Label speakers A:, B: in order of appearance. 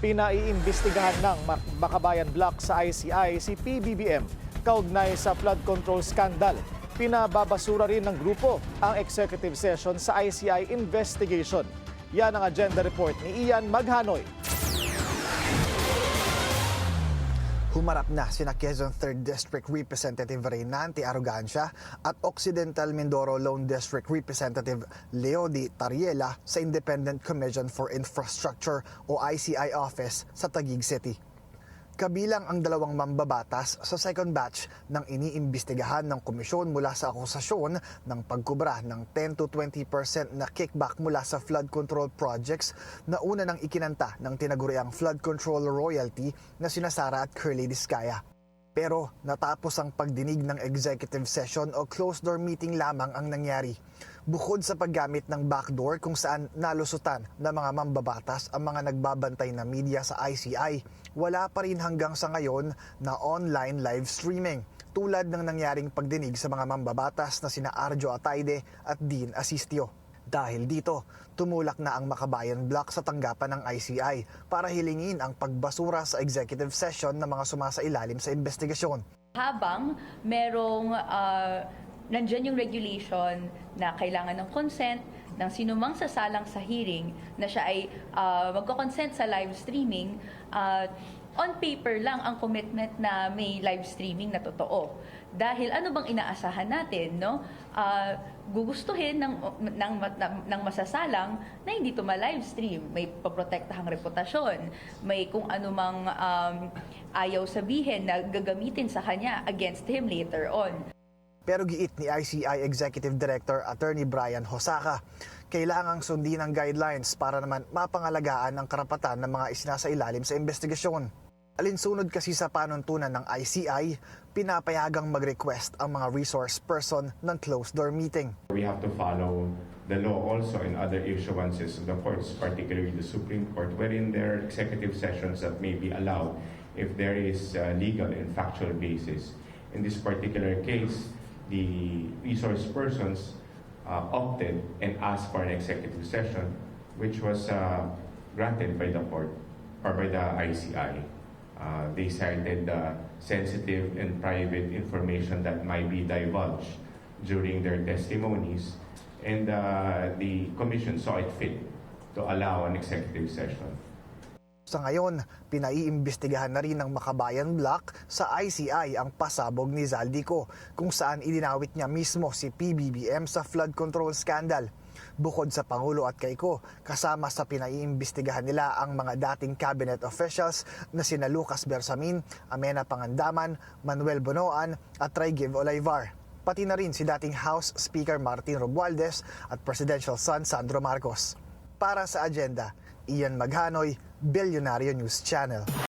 A: Pinaiimbestigahan ng Makabayan Block sa ICI si PBBM kaugnay sa flood control scandal. Pinababasura rin ng grupo ang executive session sa ICI investigation. Yan ang agenda report ni Ian Maghanoy.
B: Humarap na sina Quezon 3rd District Representative Reynante Arrogancia at Occidental Mindoro Lone District Representative Leody Tariela sa Independent Commission for Infrastructure o ICI office sa Taguig City. Kabilang ang dalawang mambabatas sa second batch ng iniimbestigahan ng komisyon mula sa akusasyon ng pagkubra ng 10 to 20% na kickback mula sa flood control projects na una nang ikinanta ng tinaguriang flood control royalty na sina Sara at Curly Discaya. Pero natapos ang pagdinig ng executive session o closed-door meeting lamang ang nangyari. Bukod sa paggamit ng backdoor kung saan nalusutan ng mga mambabatas ang mga nagbabantay na media sa ICI, wala pa rin hanggang sa ngayon na online live streaming tulad ng nangyaring pagdinig sa mga mambabatas na sina Arjo Ataide at Dean Asistio. Dahil dito, tumulak na ang Makabayan Block sa tanggapan ng ICI para hilingin ang pagbasura sa executive session ng mga sumasailalim sa investigasyon.
C: Habang merong nandyan yung regulation na kailangan ng consent ng sinumang sasalang sa hearing na siya ay magko-consent sa live streaming, on paper lang ang commitment na may live streaming na totoo. Dahil ano bang inaasahan natin, no? Gugustuhin ng masasalang na hindi ito ma-live stream. May paprotektahang reputasyon, may kung ano mang ayaw sabihin na gagamitin sa kanya against him later on.
B: Pero giit ni ICI Executive Director Attorney Brian Hosaka, kailangang sundin ang guidelines para naman mapangalagaan ang karapatan ng mga isinasailalim sa investigasyon. Alinsunod kasi sa panuntunan ng ICI, pinapayagang mag-request ang mga resource person ng closed-door meeting.
D: We have to follow the law also in other issuances of the courts, particularly the Supreme Court, wherein there are executive sessions that may be allowed if there is legal and factual basis. In this particular case, the resource persons opted and asked for an executive session, which was granted by the court or by the ICI. They cited sensitive and private information that might be divulged during their testimonies, and the commission saw it fit to allow an executive session.
B: Sa ngayon, pinaiimbestigahan na rin ng Makabayan Block sa ICI ang pasabog ni Zaldico kung saan idinawit niya mismo si PBBM sa flood control scandal. Bukod sa Pangulo at Kaiko, kasama sa pinaiimbestigahan nila ang mga dating cabinet officials na sina Lucas Bersamin, Amena Pangandaman, Manuel Bonoan at Traygiv Olaivar. Pati na rin si dating House Speaker Martin Romualdez at Presidential son Sandro Marcos. Para sa agenda, Ian Maghanoy, Billionario News Channel.